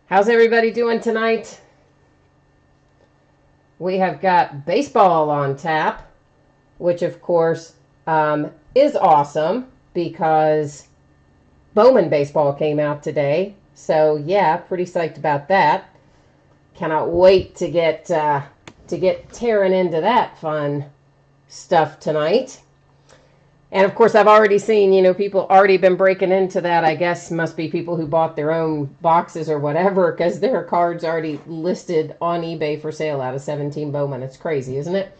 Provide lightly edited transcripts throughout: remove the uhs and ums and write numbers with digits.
How's everybody doing tonight? We have got baseball on tap, which of course is awesome because Bowman Baseball came out today. So yeah, pretty psyched about that. Cannot wait to get tearing into that fun stuff tonight. And of course, I've already seen, people already been breaking into that. I guess must be people who bought their own boxes or whatever, because their cards already listed on eBay for sale out of 17 Bowman. It's crazy, isn't it?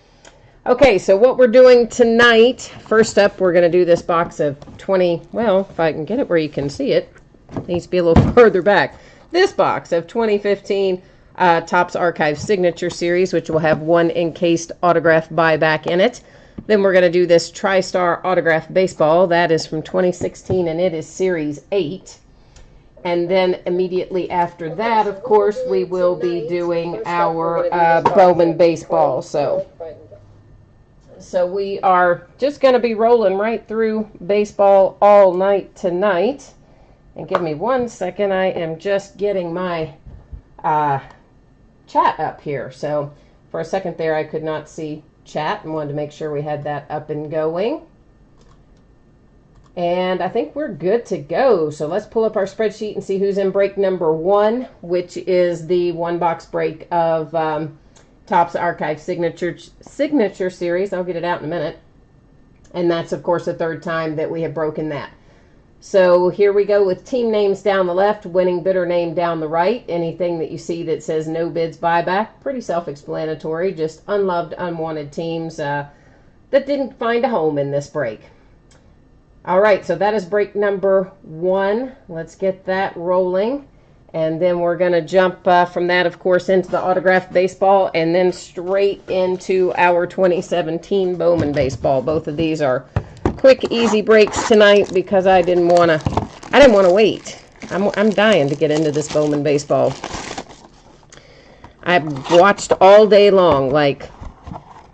Okay, so what we're doing tonight, first up, we're going to do this box of 20, well, if I can get it where you can see it, it needs to be a little further back. This box of 2015 Topps Archive Signature Series, which will have one encased autograph buyback in it. Then we're going to do this Tristar Autographed Baseball. That is from 2016, and it is Series 8. And then immediately after that, of course, we will be doing our Bowman Baseball. So we are just going to be rolling right through baseball all night tonight. And give me 1 second. I am just getting my chat up here. So for a second there, I could not see chat and wanted to make sure we had that up and going. And I think we're good to go. So let's pull up our spreadsheet and see who's in break number 1, which is the one box break of Topps Archive Signature Series. I'll get it out in a minute. And that's, of course, the third time that we have broken that. So here we go with team names down the left, winning bidder name down the right. Anything that you see that says no bids buyback, pretty self-explanatory, just unloved, unwanted teams that didn't find a home in this break. All right, so that is break number 1. Let's get that rolling. And then we're going to jump from that, of course, into the autographed baseball and then straight into our 2017 Bowman Baseball. Both of these are quick, easy breaks tonight because I didn't want to wait. I'm dying to get into this Bowman Baseball. I've watched all day long, like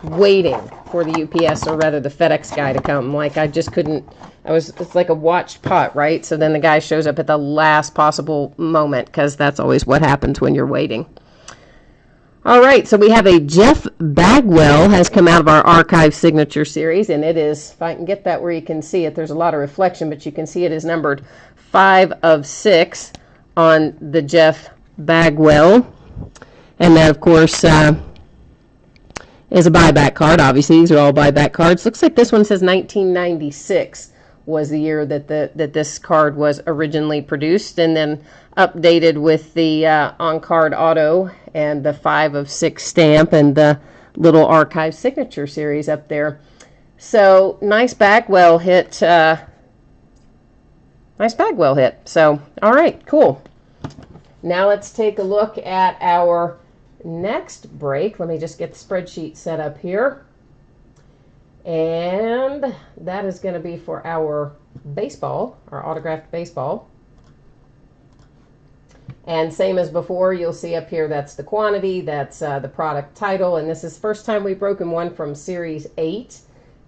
waiting for the UPS or rather the FedEx guy to come. Like I just couldn't. It's like a watched pot, right? So then the guy shows up at the last possible moment because that's always what happens when you're waiting. All right, so we have a Jeff Bagwell has come out of our Archive Signature Series, and it is, if I can get that where you can see it, there's a lot of reflection, but you can see it is numbered 5 of 6 on the Jeff Bagwell. And that, of course, is a buyback card. Obviously, these are all buyback cards. Looks like this one says 1996 was the year that that this card was originally produced, and then updated with the on-card auto and the 5 of 6 stamp and the little Archive Signature Series up there. So nice Bagwell hit. Nice Bagwell hit. So all right, cool. Now let's take a look at our next break. Let me just get the spreadsheet set up here. And that is going to be for our baseball, our autographed baseball. And same as before, you'll see up here that's the quantity, that's the product title, and this is the first time we've broken one from Series 8.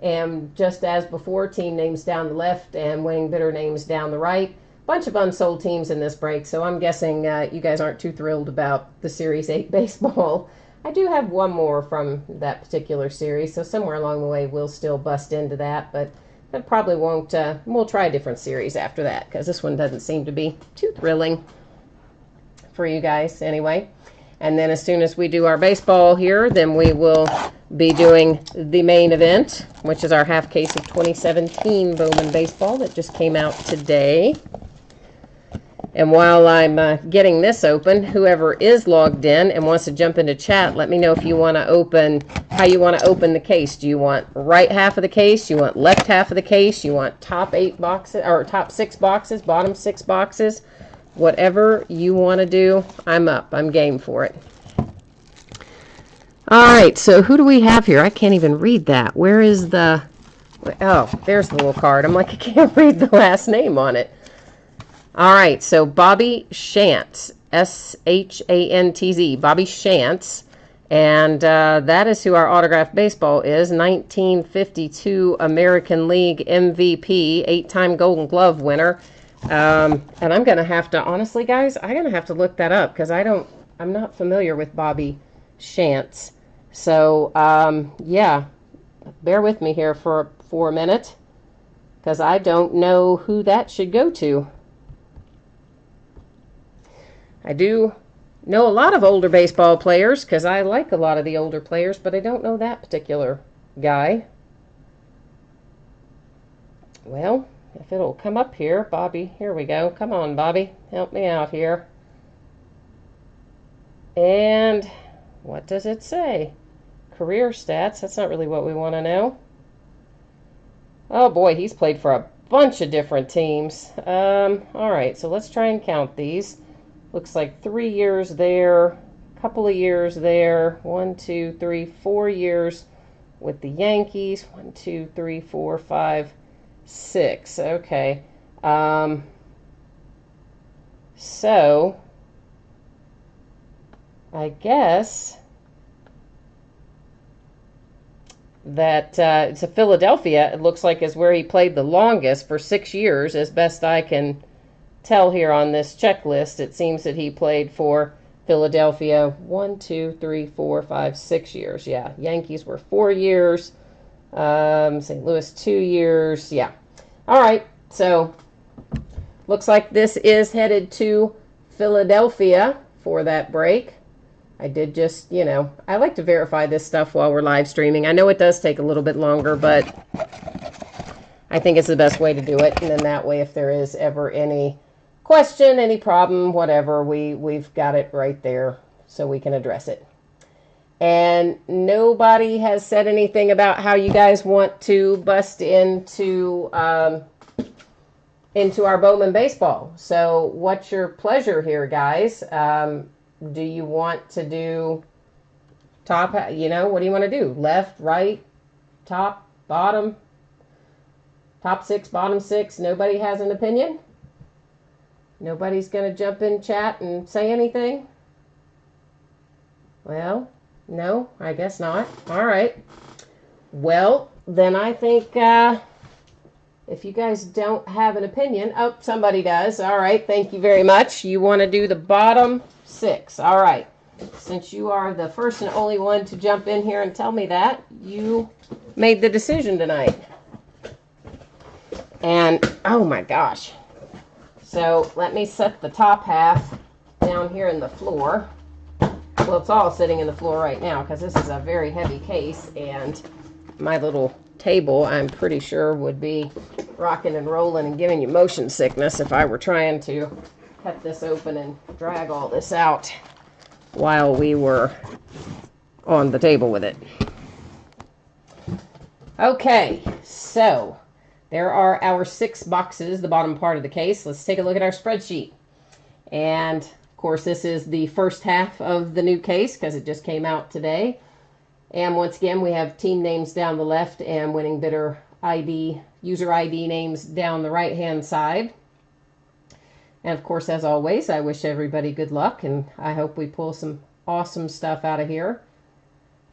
And just as before, team names down the left and winning bidder names down the right. Bunch of unsold teams in this break, so I'm guessing you guys aren't too thrilled about the Series 8 baseball. I do have one more from that particular series, so somewhere along the way we'll still bust into that, but that probably won't. We'll try a different series after that because this one doesn't seem to be too thrilling for you guys anyway. And then as soon as we do our baseball here, then we will be doing the main event, which is our half case of 2017 Bowman Baseball that just came out today. And while I'm getting this open, whoever is logged in and wants to jump into chat, let me know if you want to open, how you want to open the case. Do you want right half of the case? You want left half of the case? You want top 8 boxes or top 6 boxes, bottom 6 boxes? Whatever you want to do, I'm up. I'm game for it. All right, so who do we have here? I can't even read that. Where is the... Oh, there's the little card. I'm like, I can't read the last name on it. All right, so Bobby Shantz, S-H-A-N-T-Z, Bobby Shantz, and that is who our autographed baseball is, 1952 American League MVP, 8-time Golden Glove winner, And I'm going to have to, honestly, guys, I'm going to have to look that up because I'm not familiar with Bobby Shantz. So, yeah, bear with me here for a minute because I don't know who that should go to. I do know a lot of older baseball players because I like a lot of the older players, but I don't know that particular guy. Well, if it'll come up here, Bobby, here we go. Come on, Bobby, help me out here. And what does it say? Career stats, that's not really what we want to know. Oh boy, he's played for a bunch of different teams. All right, so let's try and count these. Looks like 3 years there, couple of years there, 1, 2, 3, 4 years with the Yankees. 1, 2, 3, 4, 5, 6. Okay. So I guess that it's a Philadelphia, it looks like, is where he played the longest for 6 years, as best I can tell here on this checklist. It seems that he played for Philadelphia 1, 2, 3, 4, 5, 6 years. Yeah, Yankees were 4 years. St. Louis 2 years. Yeah. All right. So looks like this is headed to Philadelphia for that break. I did just, I like to verify this stuff while we're live streaming. I know it does take a little bit longer, but I think it's the best way to do it. And then that way, if there is ever any question, any problem, whatever, we've got it right there so we can address it. And nobody has said anything about how you guys want to bust into our Bowman Baseball. So what's your pleasure here, guys? Do you want to do top, what do you want to do? Left, right, top, bottom, top 6, bottom 6? Nobody has an opinion? Nobody's going to jump in chat and say anything? Well, no, I guess not. All right. Well, then I think if you guys don't have an opinion, oh, somebody does. All right, thank you very much. You want to do the bottom 6. All right. Since you are the first and only one to jump in here and tell me that, you made the decision tonight. And, oh my gosh. So let me set the top half down here in the floor. Well, it's all sitting in the floor right now because this is a very heavy case, and my little table, I'm pretty sure, would be rocking and rolling and giving you motion sickness if I were trying to cut this open and drag all this out while we were on the table with it. Okay, so there are our 6 boxes, the bottom part of the case. Let's take a look at our spreadsheet. And of course, this is the first half of the new case because it just came out today. And once again, we have team names down the left and winning bidder ID, user ID names down the right-hand side. And of course, as always, I wish everybody good luck, and I hope we pull some awesome stuff out of here.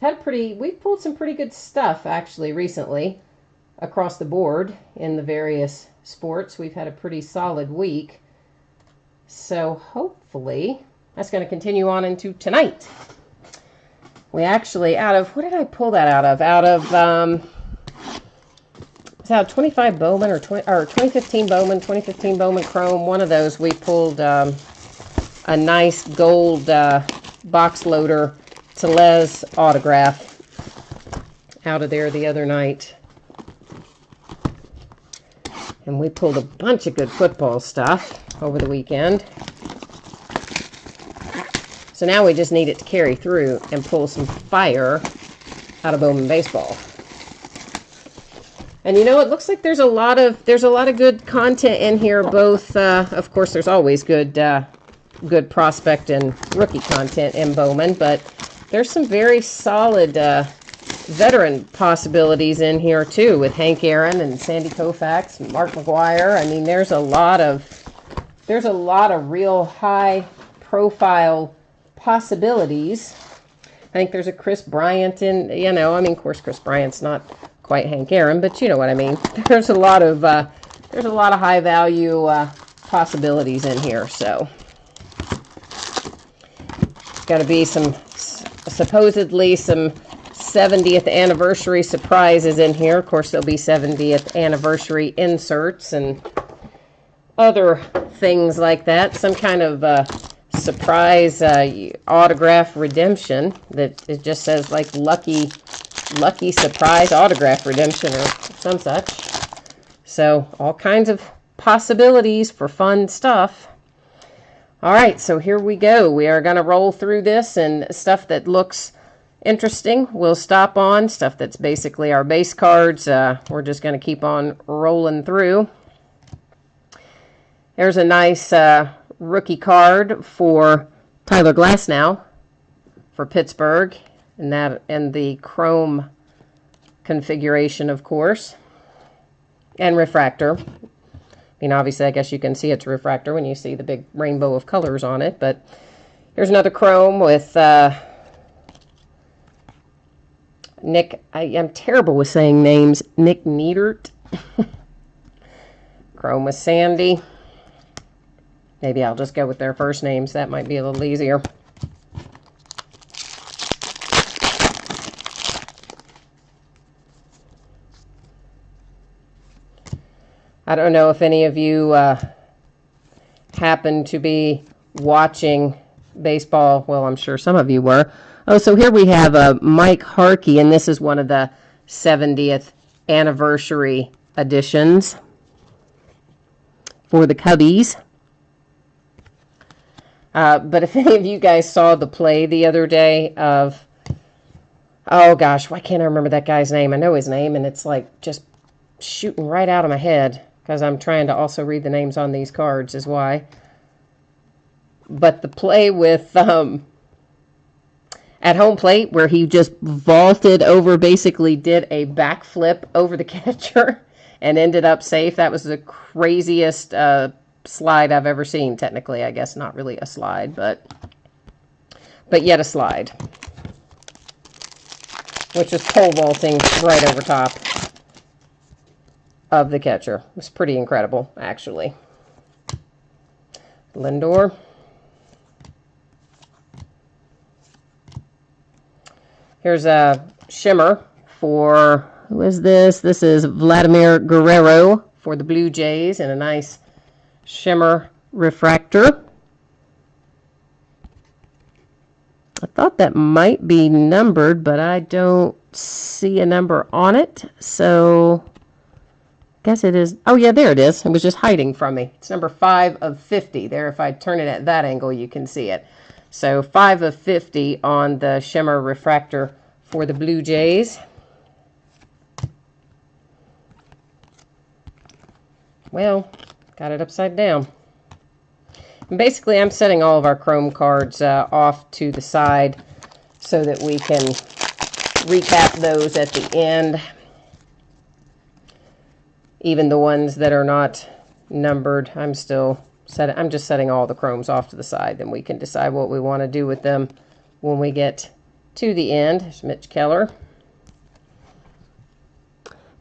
We've pulled some pretty good stuff actually recently across the board in the various sports. We've had a pretty solid week. So hopefully that's going to continue on into tonight. We actually, what did I pull that out of? It's out of 25 Bowman or 2015 Bowman, 2015 Bowman Chrome. One of those we pulled a nice gold box loader Tristar autograph out of there the other night. And we pulled a bunch of good football stuff over the weekend. So now we just need it to carry through and pull some fire out of Bowman Baseball. And it looks like there's a lot of good content in here. Both, of course, there's always good prospect and rookie content in Bowman, but there's some very solid veteran possibilities in here too, with Hank Aaron and Sandy Koufax and Mark McGwire. I mean, there's a lot of real high profile possibilities. I think there's a Chris Bryant in, of course, Chris Bryant's not quite Hank Aaron, but you know what I mean. There's a lot of high value possibilities in here. So, got to be some, supposedly some 70th anniversary surprises in here. Of course, there'll be 70th anniversary inserts and other things like that. Some kind of surprise autograph redemption that it just says like lucky surprise autograph redemption or some such. So all kinds of possibilities for fun stuff. All right, so here we go. We are going to roll through this, and stuff that looks interesting we'll stop on. Stuff that's basically our base cards, we're just going to keep on rolling through. There's a nice rookie card for Tyler Glasnow for Pittsburgh, and that in the chrome configuration, of course, and refractor. I mean, obviously, I guess you can see it's refractor when you see the big rainbow of colors on it, but here's another chrome with Nick, I am terrible with saying names, Nick Neidert. Chrome with Sandy. Maybe I'll just go with their first names. That might be a little easier. I don't know if any of you happen to be watching baseball. Well, I'm sure some of you were. Oh, so here we have Mike Harkey, and this is one of the 70th anniversary editions for the Cubbies. But if any of you guys saw the play the other day of, oh gosh, why can't I remember that guy's name? I know his name, and it's like just shooting right out of my head because I'm trying to also read the names on these cards is why. But the play with at home plate where he just vaulted over, basically did a backflip over the catcher and ended up safe. That was the craziest slide I've ever seen. Technically, I guess not really a slide, but yet a slide, which is pole vaulting right over top of the catcher. It was pretty incredible, actually. Lindor. Here's a shimmer for, who is this? This is Vladimir Guerrero for the Blue Jays, and a nice shimmer refractor. I thought that might be numbered, but I don't see a number on it, so I guess it is. Oh yeah, there it is. It was just hiding from me. It's number 5 of 50. There, if I turn it at that angle, you can see it. So 5 of 50 on the shimmer refractor for the Blue Jays. Well, got it upside down. And basically, I'm setting all of our chrome cards off to the side so that we can recap those at the end. Even the ones that are not numbered, I'm just setting all the chromes off to the side. Then we can decide what we want to do with them when we get to the end. There's Mitch Keller.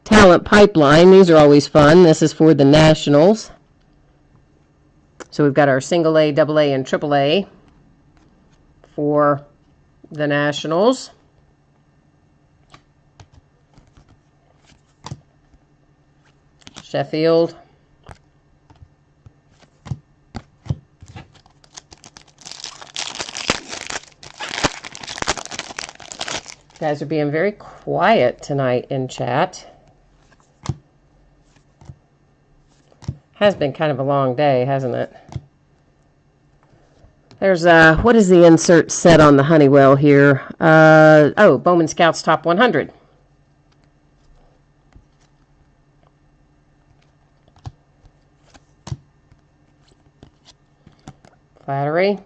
Talent Pipeline. These are always fun. This is for the Nationals. So we've got our single A, double A, and triple A for the Nationals. Sheffield. You guys are being very quiet tonight in chat. Has been kind of a long day, hasn't it? There's what is the insert set on the Honeywell here? Oh, Bowman Scouts Top 100. Flattery.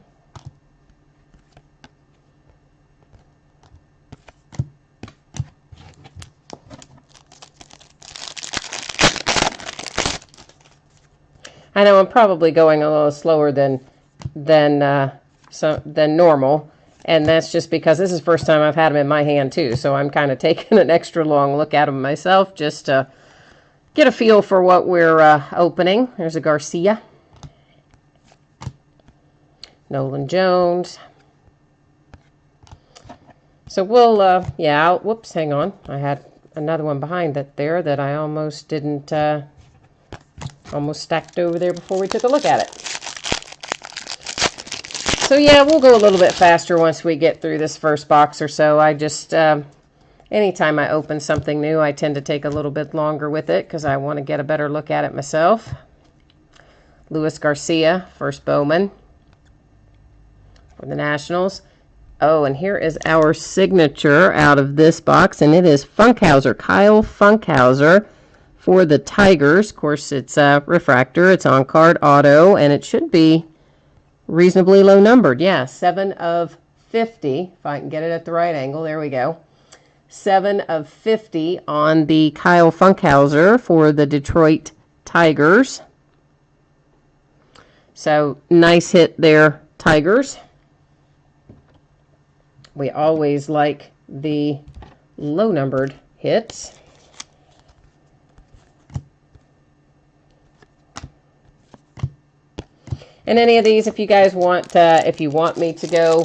I know I'm probably going a little slower than normal, and that's just because this is the first time I've had them in my hand too, so I'm kind of taking an extra long look at them myself just to get a feel for what we're opening. There's a Garcia. Nolan Jones. So we'll, yeah, whoops, hang on. I had another one behind that there that I almost didn't, almost stacked over there before we took a look at it. So yeah, we'll go a little bit faster once we get through this first box or so. I just, anytime I open something new, I tend to take a little bit longer with it because I want to get a better look at it myself. Luis Garcia, first Bowman for the Nationals. Oh, and here is our signature out of this box, and it is Funkhauser, Kyle Funkhauser for the Tigers. Of course, it's a refractor, it's on card auto, and it should be reasonably low numbered. Yeah, 7 of 50, if I can get it at the right angle. There we go. 7 of 50 on the Kyle Funkhauser for the Detroit Tigers. So, nice hit there, Tigers. We always like the low-numbered hits. And any of these, if you guys want, if you want me to go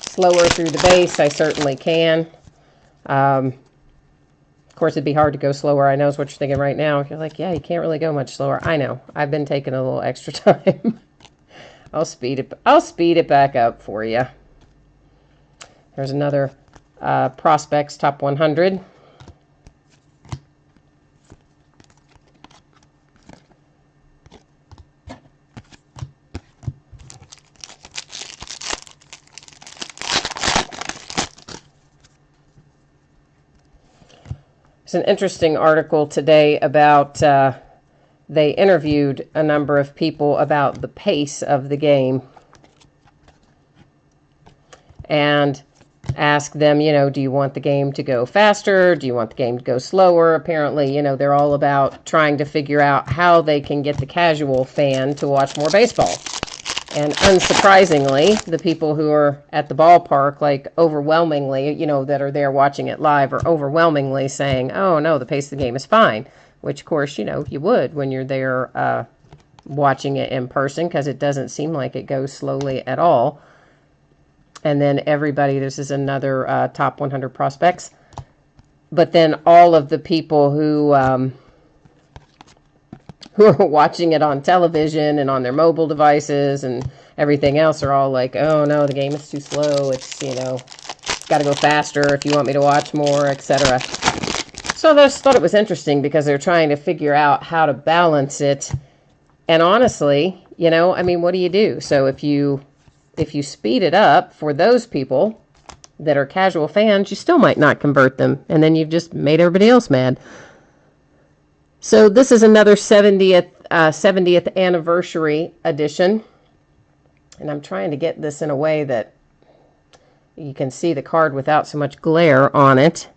slower through the base, I certainly can. Of course, it'd be hard to go slower. I know is what you're thinking right now. You're like, yeah, you can't really go much slower. I know. I've been taking a little extra time. I'll speed it back up for you. There's another Prospects Top 100. It's an interesting article today about, they interviewed a number of people about the pace of the game and asked them, you know, do you want the game to go faster? Do you want the game to go slower? Apparently, you know, they're all about trying to figure out how they can get the casual fan to watch more baseball. And unsurprisingly, the people who are at the ballpark, like overwhelmingly, you know, that are there watching it live are overwhelmingly saying, oh, no, the pace of the game is fine. Which, of course, you know, you would when you're there watching it in person because it doesn't seem like it goes slowly at all. And then everybody, this is another Top 100 Prospects. But then all of the people who are watching it on television and on their mobile devices and everything else are all like, oh, no, the game is too slow. It's, you know, got to go faster if you want me to watch more, etc. So I just thought it was interesting because they're trying to figure out how to balance it. And honestly, you know, I mean, what do you do? So if you speed it up for those people that are casual fans, you still might not convert them. And then you've just made everybody else mad. So this is another 70th anniversary edition. And I'm trying to get this in a way that you can see the card without so much glare on it.